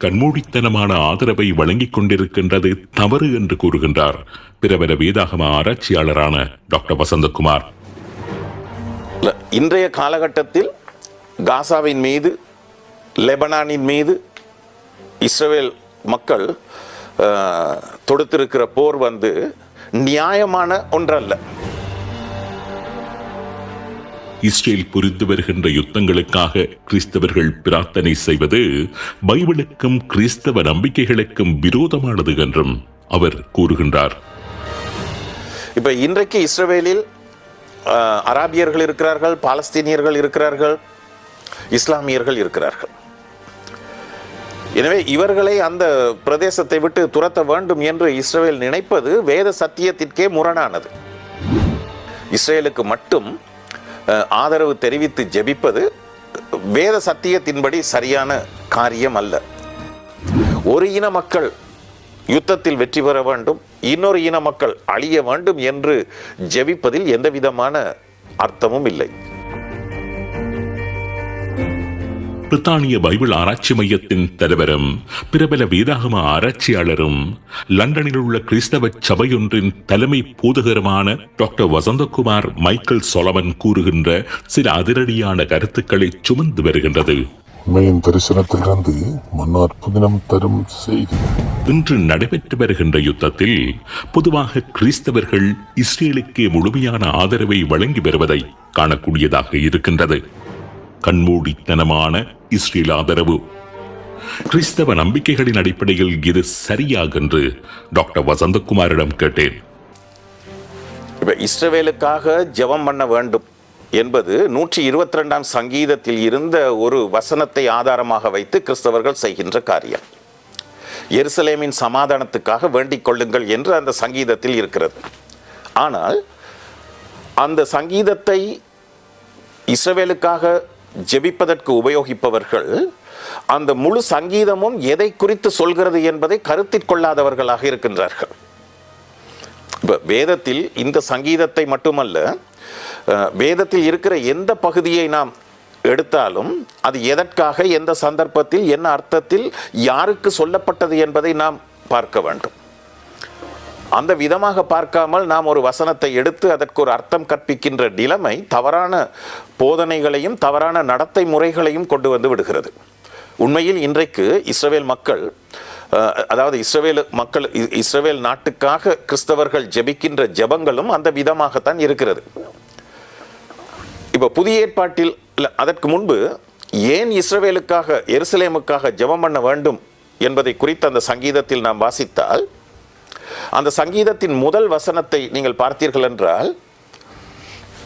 கண்மூடித்தனமான ஆதரவை வழங்கிக் கொண்டிருக்கின்றது தவறு என்று கூறுகின்றார் பிரபல வேதாகம ஆராய்ச்சியாளரான டாக்டர் வசந்தகுமார். இன்றைய காலகட்டத்தில் காசாவின் மீது, லெபனானின் மீது இஸ்ரேல் மக்கள் தொடுத்திருக்கிற போர் நியாயமான ஒன்றல்ல. இஸ்ரேல் புரிந்து வருகின்ற யுத்தங்களுக்காக கிறிஸ்தவர்கள் பிரார்த்தனை செய்வது பைபிளுக்கும் கிறிஸ்தவ நம்பிக்கைகளுக்கும் விரோதமானது என்றும் அவர் கூறுகின்றார். இப்ப இன்றைக்கு இஸ்ரேலில் அராபியர்கள் இருக்கிறார்கள், பாலஸ்தீனியர்கள் இருக்கிறார்கள், இஸ்லாமியர்கள் இருக்கிறார்கள். எனவே இவர்களை அந்த பிரதேசத்தை விட்டு துரத்த வேண்டும் என்று இஸ்ரேல் நினைப்பது வேத சத்தியத்திற்கே முரணானது. இஸ்ரேலுக்கு மட்டும் ஆதரவு தெரிவித்து ஜெபிப்பது வேத சத்தியத்தின்படி சரியான காரியம் அல்ல. ஒரு இன மக்கள் யுத்தத்தில் வெற்றி பெற வேண்டும், இன்னொரு இன மக்கள் அழிய வேண்டும் என்று ஜெபிப்பதில் எந்த விதமான அர்த்தமும் இல்லை. பிரித்தானிய பைபிள் ஆராய்ச்சி மையத்தின் தலைவரும் பிரபல வேதாகம ஆராய்ச்சியாளரும் லண்டனில் உள்ள கிறிஸ்தவ சபையொன்றின் தலைமை போதகருமான டாக்டர் வசந்தகுமார் மைக்கேல் சொலமன் கூறுகின்ற சில அதிரடியான கருத்துக்களை சுமந்து வருகின்றது. உண்மையின் தரிசனத்திலிருந்து மன்னார் புதினம் தரும் செய்தி. இன்று நடைபெற்று வருகின்ற யுத்தத்தில் பொதுவாக கிறிஸ்தவர்கள் இஸ்ரேலுக்கே முழுமையான ஆதரவை வழங்கி வருவதை காணக்கூடியதாக இருக்கின்றது. கண்மூடித்தனமான இஸ்ரேல் ஆதரவு. கிறிஸ்தவ நம்பிக்கைகளின் அடிப்படையில் இது சரியாக என்று டாக்டர் வசந்தகுமாரிடம் கேட்டேன். இஸ்ரவேலுக்காக ஜெபம் பண்ண வேண்டும் என்பது 122ஆம் சங்கீதத்தில் இருந்த ஒரு வசனத்தை ஆதாரமாக வைத்து கிறிஸ்தவர்கள் செய்கின்ற காரியம். எருசலேமின் சமாதானத்துக்காக வேண்டிக் கொள்ளுங்கள் என்று அந்த சங்கீதத்தில் இருக்கிறது. ஆனால் அந்த சங்கீதத்தை இஸ்ரவேலுக்காக ஜெபிப்பதற்கு உபயோகிப்பவர்கள் அந்த முழு சங்கீதமும் எதை குறித்து சொல்கிறது என்பதை கருத்தில் கொள்ளாதவர்களாக இருக்கின்றார்கள். வேதத்தில் இந்த சங்கீதத்தை மட்டுமல்ல, வேதத்தில் இருக்கிற எந்த பகுதியை நாம் எடுத்தாலும் அது எதற்காக, எந்த சந்தர்ப்பத்தில், என்ன அர்த்தத்தில், யாருக்கு சொல்லப்பட்டது என்பதை நாம் பார்க்க வேண்டும். அந்த விதமாக பார்க்காமல் நாம் ஒரு வசனத்தை எடுத்து அதற்கு ஒரு அர்த்தம் கற்பிக்கின்ற நிலைமை தவறான போதனைகளையும் தவறான நடத்தை முறைகளையும் கொண்டு வந்து விடுகிறது. உண்மையில் இன்றைக்கு இஸ்ரவேல் மக்கள், அதாவது இஸ்ரவேல் நாட்டுக்காக கிறிஸ்தவர்கள் ஜெபிக்கின்ற ஜெபங்களும் அந்த விதமாகத்தான் இருக்கிறது. இப்போ புதிய ஏற்பாட்டில் அதற்கு முன்பு ஏன் இஸ்ரவேலுக்காக, எருசலேமுக்காக ஜெபம் பண்ண வேண்டும் என்பதை குறித்து அந்த சங்கீதத்தில் நாம் வாசித்தால், அந்த சங்கீதத்தின் முதல் வசனத்தை நீங்கள் பார்த்தீர்கள் என்றால்,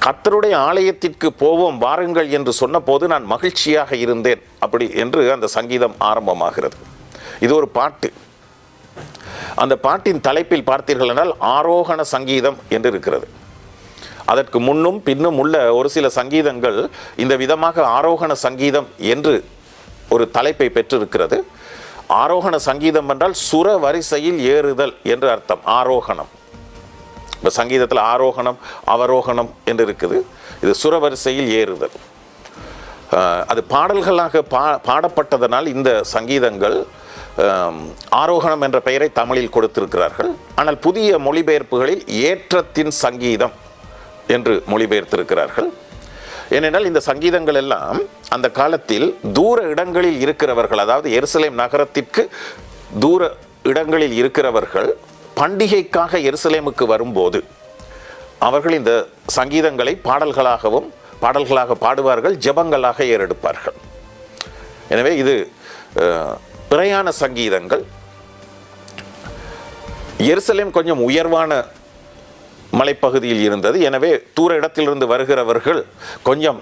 கர்த்தருடைய ஆலயத்திற்கு போவோம் வாருங்கள் என்று சொன்ன போது நான் மகிழ்ச்சியாக இருந்தேன், அப்படி என்று அந்த சங்கீதம் ஆரம்பமாகிறது. இது ஒரு பாட்டு. அந்த பாட்டின் தலைப்பில் பார்த்தீர்கள் என்றால் ஆரோகண சங்கீதம் என்று இருக்கிறது. அதற்கு முன்னும் பின்னும் உள்ள ஒரு சில சங்கீதங்கள் இந்த விதமாக ஆரோகண சங்கீதம் என்று ஒரு தலைப்பை பெற்றிருக்கிறது. ஆரோகண சங்கீதம் என்றால் சுர வரிசையில் ஏறுதல் என்று அர்த்தம். ஆரோகணம், இப்போ சங்கீதத்தில் ஆரோகணம் அவரோகணம் என்று இருக்குது. இது சுர வரிசையில் ஏறுதல். அது பாடல்களாக பாடப்பட்டதனால் இந்த சங்கீதங்கள் ஆரோகணம் என்ற பெயரை தமிழில் கொடுத்திருக்கிறார்கள். ஆனால் புதிய மொழிபெயர்ப்புகளில் ஏற்றத்தின் சங்கீதம் என்று மொழிபெயர்த்திருக்கிறார்கள். ஏனென்றால் இந்த சங்கீதங்கள் எல்லாம் அந்த காலத்தில் தூர இடங்களில் இருக்கிறவர்கள், அதாவது எருசலேம் நகரத்திற்கு தூர இடங்களில் இருக்கிறவர்கள் பண்டிகைக்காக எருசலேமுக்கு வரும்போது அவர்கள் இந்த சங்கீதங்களை பாடல்களாக பாடுவார்கள், ஜெபங்களாக ஏறெடுப்பார்கள். எனவே இது பிரயாண சங்கீதங்கள். எருசலேம் கொஞ்சம் உயர்வான மலைப்பகுதியில் இருந்தது. எனவே தூர இடத்திலிருந்து வருகிறவர்கள் கொஞ்சம்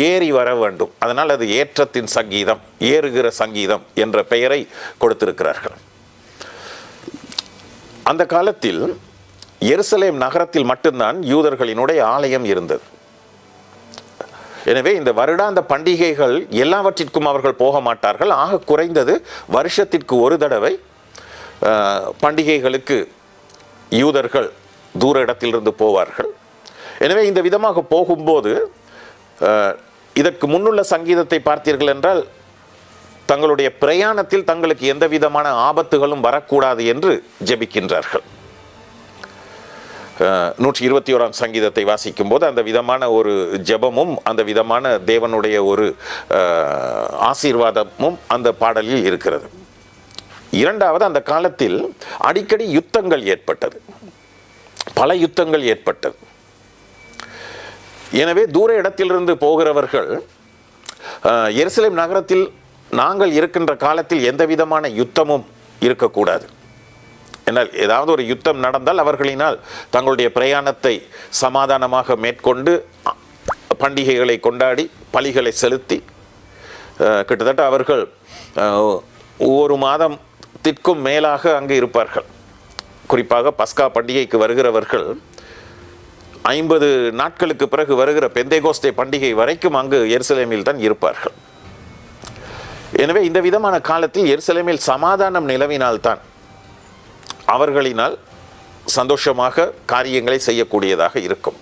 ஏறி வர வேண்டும். அதனால் அது ஏற்றத்தின் சங்கீதம், ஏறுகிற சங்கீதம் என்ற பெயரை கொடுத்திருக்கிறார்கள். அந்த காலத்தில் எருசலேம் நகரத்தில் மட்டும்தான் யூதர்களினுடைய ஆலயம் இருந்தது. எனவே இந்த வருடாந்த பண்டிகைகள் எல்லாவற்றிற்கும் அவர்கள் போக மாட்டார்கள். ஆக குறைந்தது வருஷத்திற்கு ஒரு தடவை பண்டிகைகளுக்கு யூதர்கள் தூர இடத்திலிருந்து போவார்கள். எனவே இந்த விதமாக போகும்போது இதற்கு முன்னுள்ள சங்கீதத்தை பார்த்தீர்கள் என்றால் தங்களுடைய பிரயாணத்தில் தங்களுக்கு எந்த விதமான ஆபத்துகளும் வரக்கூடாது என்று ஜெபிக்கின்றார்கள். 121ஆம் சங்கீதத்தை வாசிக்கும் போது அந்த விதமான ஒரு ஜெபமும் அந்த விதமான தேவனுடைய ஒரு ஆசீர்வாதமும் அந்த பாடலில் இருக்கிறது. இரண்டாவது, அந்த காலத்தில் அடிக்கடி யுத்தங்கள் ஏற்பட்டது, பல யுத்தங்கள் ஏற்பட்டது. எனவே தூர இடத்திலிருந்து போகிறவர்கள் எருசலேம் நகரத்தில் நாங்கள் இருக்கின்ற காலத்தில் எந்த விதமான யுத்தமும் இருக்கக்கூடாது. ஏன்னால் ஏதாவது ஒரு யுத்தம் நடந்தால் அவர்களினால் தங்களுடைய பிரயாணத்தை சமாதானமாக மேற்கொண்டு பண்டிகைகளை கொண்டாடி பலிகளை செலுத்தி கிட்டத்தட்ட அவர்கள் ஒரு மாதத்திற்கும் மேலாக அங்கு இருப்பார்கள். குறிப்பாக பஸ்கா பண்டிகைக்கு வருகிறவர்கள் 50 நாட்களுக்கு பிறகு வருகிற பெந்தேகோஸ்தே பண்டிகை வரைக்கும் அங்கு எருசலேமில் தான் இருப்பார்கள். எனவே இந்த விதமான காலத்தில் எருசலேமில் சமாதானம் நிலவினால்தான் அவர்களினால் சந்தோஷமாக காரியங்களை செய்யக்கூடியதாக இருக்கும்.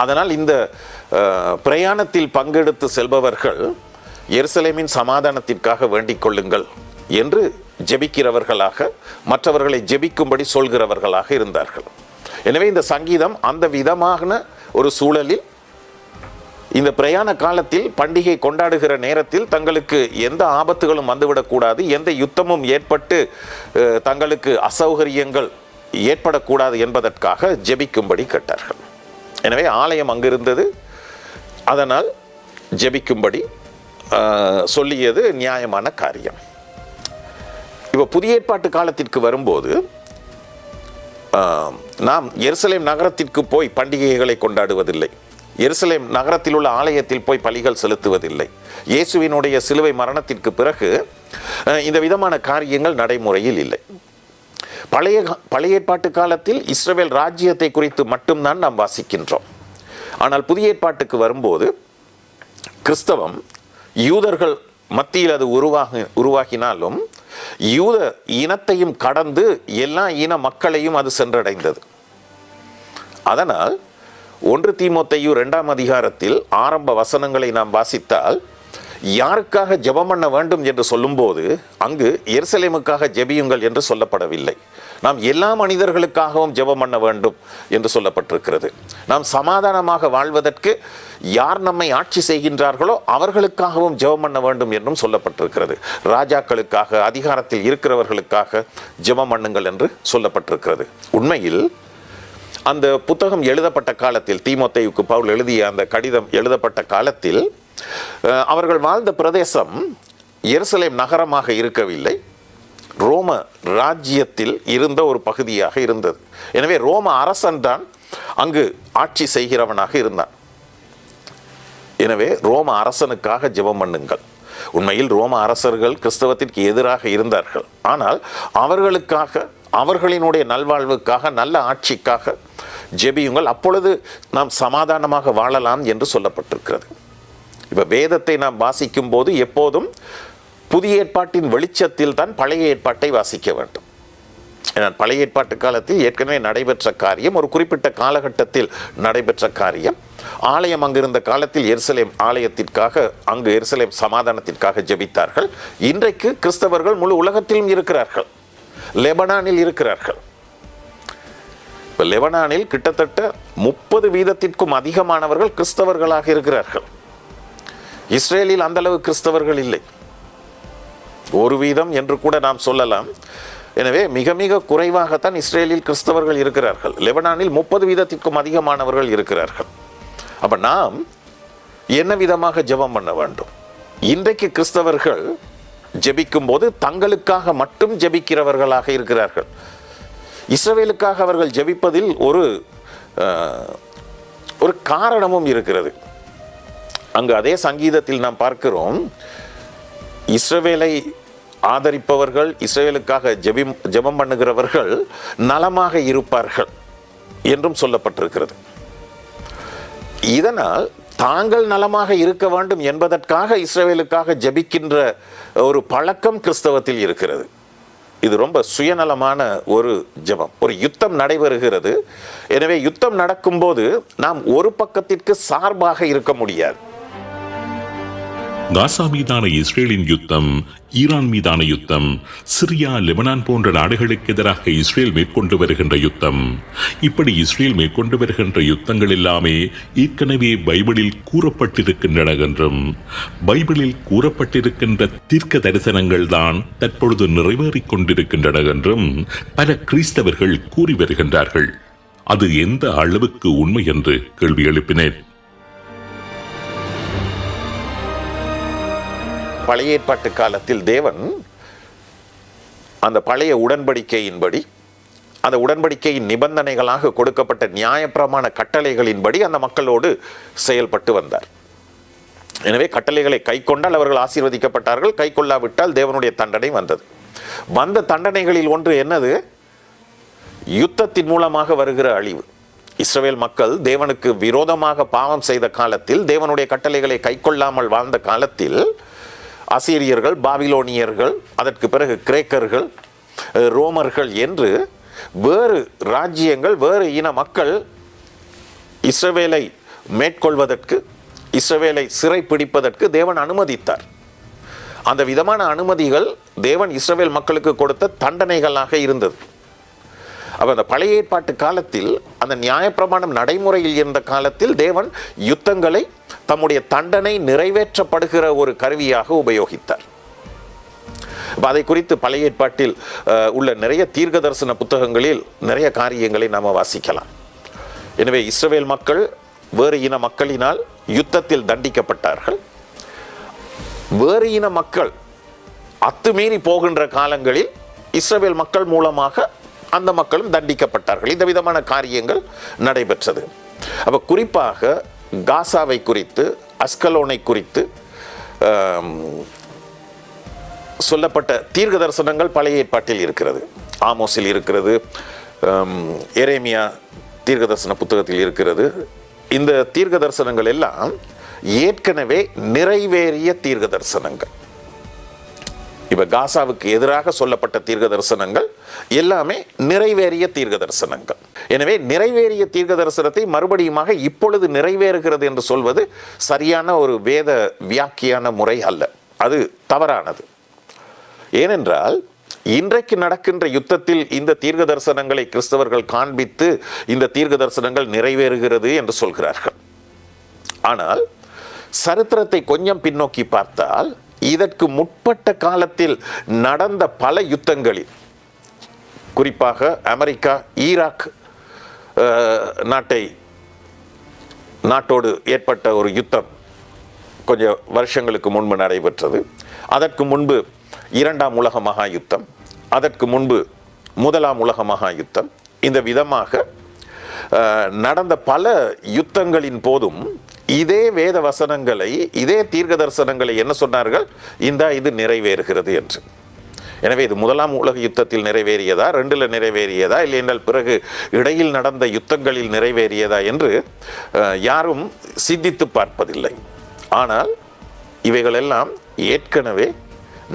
அதனால் இந்த பிரயாணத்தில் பங்கெடுத்து செல்பவர்கள் எருசலேமின் சமாதானத்திற்காக வேண்டிக் கொள்ளுங்கள் என்று ஜெபிக்கிறவர்களாக, மற்றவர்களை ஜெபிக்கும்படி சொல்கிறவர்களாக இருந்தார்கள். எனவே இந்த சங்கீதம் அந்த விதமான ஒரு சூழலில் இந்த பிரயாண காலத்தில் பண்டிகை கொண்டாடுகிற நேரத்தில் தங்களுக்கு எந்த ஆபத்துகளும் வந்துவிடக்கூடாது, எந்த யுத்தமும் ஏற்பட்டு தங்களுக்கு அசௌகரியங்கள் ஏற்படக்கூடாது என்பதற்காக ஜெபிக்கும்படி கேட்டார்கள். எனவே ஆலயம் அங்கிருந்தது, அதனால் ஜெபிக்கும்படி சொல்லியது நியாயமான காரியம். இப்போ புதிய ஏற்பாட்டு காலத்திற்கு வரும்போது நாம் எருசலேம் நகரத்திற்கு போய் பண்டிகைகளை கொண்டாடுவதில்லை, எருசலேம் நகரத்தில் உள்ள ஆலயத்தில் போய் பலிகள் செலுத்துவதில்லை. இயேசுவினுடைய சிலுவை மரணத்திற்கு பிறகு இந்த விதமான காரியங்கள் நடைமுறையில் இல்லை. பழைய ஏற்பாட்டு காலத்தில் இஸ்ரவேல் ராஜ்யத்தை குறித்து மட்டும்தான் நாம் வாசிக்கின்றோம். ஆனால் புதிய ஏற்பாட்டுக்கு வரும்போது கிறிஸ்தவம் யூதர்கள் மத்தியில் அது உருவாகினாலும் யூத இனத்தையும் கடந்து எல்லா இன மக்களையும் அது சென்றடைந்தது. அதனால் 1 தீமோத்தேயு 2ஆம் அதிகாரத்தில் ஆரம்ப வசனங்களை நாம் வாசித்தால் யாருக்காக ஜெபம் பண்ண வேண்டும் என்று சொல்லும்போது அங்கு எருசலேமுக்காக ஜெபியுங்கள் என்று சொல்லப்படவில்லை. நாம் எல்லா மனிதர்களுக்காகவும் ஜெபம் பண்ண வேண்டும் என்று சொல்லப்பட்டிருக்கிறது. நாம் சமாதானமாக வாழ்வதற்கு யார் நம்மை ஆட்சி செய்கின்றார்களோ அவர்களுக்காகவும் ஜெபம் பண்ண வேண்டும் என்றும் சொல்லப்பட்டிருக்கிறது. ராஜாக்களுக்காக, அதிகாரத்தில் இருக்கிறவர்களுக்காக ஜெபம் பண்ணுங்கள் என்று சொல்லப்பட்டிருக்கிறது. உண்மையில் அந்த புத்தகம் எழுதப்பட்ட காலத்தில், தீமோத்தேயுக்கு பவுல் எழுதிய அந்த கடிதம் எழுதப்பட்ட காலத்தில் அவர்கள் வாழ்ந்த பிரதேசம் எருசலேம் நகரமாக இருக்கவில்லை, ரோம ராஜ்யத்தில் இருந்த ஒரு பகுதியாக இருந்தது. எனவே ரோம அரசன் தான் அங்கு ஆட்சி செய்கிறவனாக இருந்தான். எனவே ரோம அரசனுக்காக ஜெபம் பண்ணுங்கள். உண்மையில் ரோம அரசர்கள் கிறிஸ்தவத்திற்கு எதிராக இருந்தார்கள். ஆனால் அவர்களுக்காக, அவர்களினுடைய நல்வாழ்வுக்காக, நல்ல ஆட்சிக்காக ஜெபியுங்கள், அப்பொழுது நாம் சமாதானமாக வாழலாம் என்று சொல்லப்பட்டிருக்கிறது. இப்போ வேதத்தை நாம் வாசிக்கும் போது எப்போதும் புதிய ஏற்பாட்டின் வெளிச்சத்தில் தான் பழைய ஏற்பாட்டை வாசிக்க வேண்டும். பழைய ஏற்பாட்டு காலத்தில் ஏற்கனவே நடைபெற்ற காரியம், ஒரு குறிப்பிட்ட காலகட்டத்தில் நடைபெற்ற காரியம். ஆலயம் அங்கிருந்த காலத்தில் எருசலேம் ஆலயத்திற்காக, அங்கு எருசலேம் சமாதானத்திற்காக ஜெபித்தார்கள். இன்றைக்கு கிறிஸ்தவர்கள் முழு உலகத்திலும் இருக்கிறார்கள், லெபனானில் இருக்கிறார்கள். இப்போ லெபனானில் கிட்டத்தட்ட 30% அதிகமானவர்கள் கிறிஸ்தவர்களாக இருக்கிறார்கள். இஸ்ரேலில் அந்த அளவு கிறிஸ்தவர்கள் இல்லை, 1% என்று கூட நாம் சொல்லலாம். எனவே மிக மிக குறைவாகத்தான் இஸ்ரேலில் கிறிஸ்தவர்கள் இருக்கிறார்கள். லெபனானில் 30% அதிகமானவர்கள் இருக்கிறார்கள். அப்ப நாம் என்ன விதமாக ஜெபம் பண்ண வேண்டும்? இன்றைக்கு கிறிஸ்தவர்கள் ஜெபிக்கும் போது தங்களுக்காக மட்டும் ஜெபிக்கிறவர்களாக இருக்கிறார்கள். இஸ்ரவேலுக்காக அவர்கள் ஜெபிப்பதில் ஒரு காரணமும் இருக்கிறது. அங்கு அதே சங்கீதத்தில் நாம் பார்க்கிறோம், இஸ்ரவேலை ஆதரிப்பவர்கள், இஸ்ரவேலுக்காக ஜெபம் பண்ணுகிறவர்கள் நலமாக இருப்பார்கள் என்றும் சொல்லப்பட்டிருக்கிறது. இதனால் தாங்கள் நலமாக இருக்க வேண்டும் என்பதற்காக இஸ்ரவேலுக்காக ஜெபிக்கின்ற ஒரு பழக்கம் கிறிஸ்தவத்தில் இருக்கிறது. இது ரொம்ப சுயநலமான ஒரு ஜெபம். ஒரு யுத்தம் நடைபெறுகிறது. எனவே யுத்தம் நடக்கும்போது நாம் ஒரு பக்கத்திற்கு சார்பாக இருக்க முடியாது. காசா மீதான இஸ்ரேலின் யுத்தம், ஈரான் மீதான யுத்தம், சிரியா, லெபனான் போன்ற நாடுகளுக்கு எதிராக இஸ்ரேல் மேற்கொண்டு வருகின்ற யுத்தம், இப்படி இஸ்ரேல் மேற்கொண்டு வருகின்ற யுத்தங்கள் எல்லாமே ஏற்கனவே பைபிளில் கூறப்பட்டிருக்கின்றன என்றும், பைபிளில் கூறப்பட்டிருக்கின்ற தீர்க்க தரிசனங்கள் தான் தற்பொழுது நிறைவேறிக் கொண்டிருக்கின்றன என்றும் பல கிறிஸ்தவர்கள் கூறி வருகின்றார்கள். அது எந்த அளவுக்கு உண்மை என்று கேள்வி எழுப்பினேன். பழைய ஏற்பாட்டு காலத்தில் தேவன் அந்த பழைய உடன்படிக்கையின்படி, அந்த உடன்படிக்கையின் நிபந்தனைகளாக கொடுக்கப்பட்ட நியாயப்பிரமாண கட்டளைகளின்படி அந்த மக்களோடு செயல்பட்டு வந்தார். எனவே கட்டளைகளை கை கொண்டால் அவர்கள் ஆசீர்வதிக்கப்பட்டார்கள், கை கொள்ளாவிட்டால் தேவனுடைய தண்டனை வந்தது. வந்த தண்டனைகளில் ஒன்று என்னது? யுத்தத்தின் மூலமாக வருகிற அழிவு. இஸ்ரவேல் மக்கள் தேவனுக்கு விரோதமாக பாவம் செய்த காலத்தில், தேவனுடைய கட்டளைகளை கை கொள்ளாமல் வாழ்ந்த காலத்தில், அசீரியர்கள், பாபிலோனியர்கள், அதற்கு பிறகு கிரேக்கர்கள், ரோமர்கள் என்று வேறு ராஜ்யங்கள், வேறு இன மக்கள் இஸ்ரவேலை மேற்கொள்வதற்கு, இஸ்ரவேலை சிறை பிடிப்பதற்கு தேவன் அனுமதித்தார். அந்த விதமான அனுமதிகள் தேவன் இஸ்ரவேல் மக்களுக்கு கொடுத்த தண்டனைகளாக இருந்தது. அப்போ அந்த பழைய ஏற்பாட்டு காலத்தில், அந்த நியாயப்பிரமாணம் நடைமுறையில் இருந்த காலத்தில் தேவன் யுத்தங்களை தம்முடைய தண்டனை நிறைவேற்றப்படுகிற ஒரு கருவியாக உபயோகித்தார். அதை குறித்து பழைய ஏற்பாட்டில் உள்ள நிறைய தீர்க்க தரிசன புத்தகங்களில் நிறைய காரியங்களை நாம் வாசிக்கலாம். எனவே இஸ்ரவேல் மக்கள் வேறு இன மக்களினால் யுத்தத்தில் தண்டிக்கப்பட்டார்கள். வேறு இன மக்கள் அத்துமீறி போகின்ற காலங்களில் இஸ்ரவேல் மக்கள் மூலமாக அந்த மக்களும் தண்டிக்கப்பட்டார்கள். இந்த விதமான காரியங்கள் நடைபெற்றது. அப்போ குறிப்பாக காசாவை குறித்து, அஸ்கலோனை குறித்து சொல்லப்பட்ட தீர்க்க தரிசனங்கள் பழைய ஏற்பாட்டில் இருக்கிறது. ஆமோஸில் இருக்கிறது, எரேமியா தீர்க்க தரிசன புத்தகத்தில் இருக்கிறது. இந்த தீர்க்க தரிசனங்கள் எல்லாம் ஏற்கனவே நிறைவேறிய தீர்க்க தரிசனங்கள். இப்ப காசாவுக்கு எதிராக சொல்லப்பட்ட தீர்க்க தரிசனங்கள் எல்லாமே நிறைவேறிய தீர்க்க தரிசனங்கள். எனவே நிறைவேறிய தீர்க்க தரிசனத்தை மறுபடியுமாக இப்பொழுது நிறைவேறுகிறது என்று சொல்வது சரியான ஒரு வேத வியாக்கியான முறை அல்ல. அது தவறானது. ஏனென்றால் இன்றைக்கு நடக்கின்ற யுத்தத்தில் இந்த தீர்க்க தரிசனங்களை கிறிஸ்தவர்கள் காண்பித்து இந்த தீர்க்க தரிசனங்கள் நிறைவேறுகிறது என்று சொல்கிறார்கள். ஆனால் சரித்திரத்தை கொஞ்சம் பின்னோக்கி பார்த்தால், இதற்கு முற்பட்ட காலத்தில் நடந்த பல யுத்தங்களில், குறிப்பாக அமெரிக்கா ஈராக் நாட்டோடு ஏற்பட்ட ஒரு யுத்தம் கொஞ்சம் வருஷங்களுக்கு முன்பு நடைபெற்றது. அதற்கு முன்பு இரண்டாம் உலக மகா யுத்தம், அதற்கு முன்பு முதலாம் உலக மகா யுத்தம். இந்த விதமாக நடந்த பல யுத்தங்களின் போதும் இதே வேத வசனங்களை, இதே தீர்க்க தரிசனங்களை என்ன சொன்னார்கள்? இது நிறைவேறுகிறது என்று. எனவே இது முதலாம் உலக யுத்தத்தில் நிறைவேறியதா, 2ல் நிறைவேறியதா, இல்லை என்றால் பிறகு இடையில் நடந்த யுத்தங்களில் நிறைவேறியதா என்று யாரும் சிந்தித்து பார்ப்பதில்லை. ஆனால் இவைகளெல்லாம் ஏற்கனவே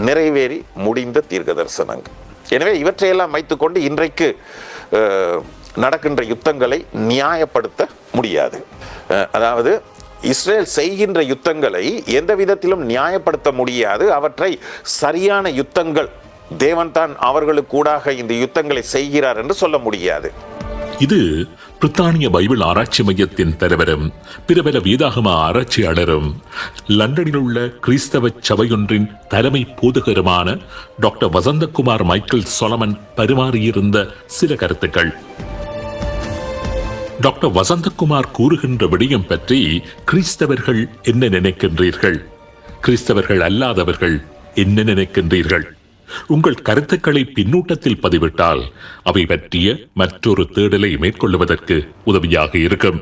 நிறைவேறி முடிந்த தீர்க்க தரிசனங்கள். எனவே இவற்றையெல்லாம் வைத்துக்கொண்டு இன்றைக்கு நடக்கின்ற யுத்தங்களை நியாயப்படுத்த முடியாது. அதாவது இஸ்ரேல் செய்கின்ற யுத்தங்களை எந்த விதத்திலும் நியாயப்படுத்த முடியாது. அவற்றை சரியான யுத்தங்கள், தேவன் தான் அவர்களுக்கு கூடாக இந்த யுத்தங்களை செய்கிறார் என்று சொல்ல முடியாது. இது பிரித்தானிய பைபிள் ஆராய்ச்சி மையத்தின் தலைவரும் பிரபல வேதாகம ஆராய்ச்சியாளரும் லண்டனில் உள்ள கிறிஸ்தவ சபையொன்றின் தலைமை போதகருமான டாக்டர் வசந்தகுமார் மைக்கேல் சொலமன் பரிமாறியிருந்த சில கருத்துக்கள். டாக்டர் வசந்தகுமார் கூறுகின்ற விடயம் பற்றி கிறிஸ்தவர்கள் என்ன நினைக்கின்றீர்கள்? கிறிஸ்தவர்கள் அல்லாதவர்கள் என்ன நினைக்கின்றீர்கள்? உங்கள் கருத்துக்களை பின்னூட்டத்தில் பதிவிட்டால் அவை பற்றிய மற்றொரு தேடலை மேற்கொள்வதற்கு உதவியாக இருக்கும்.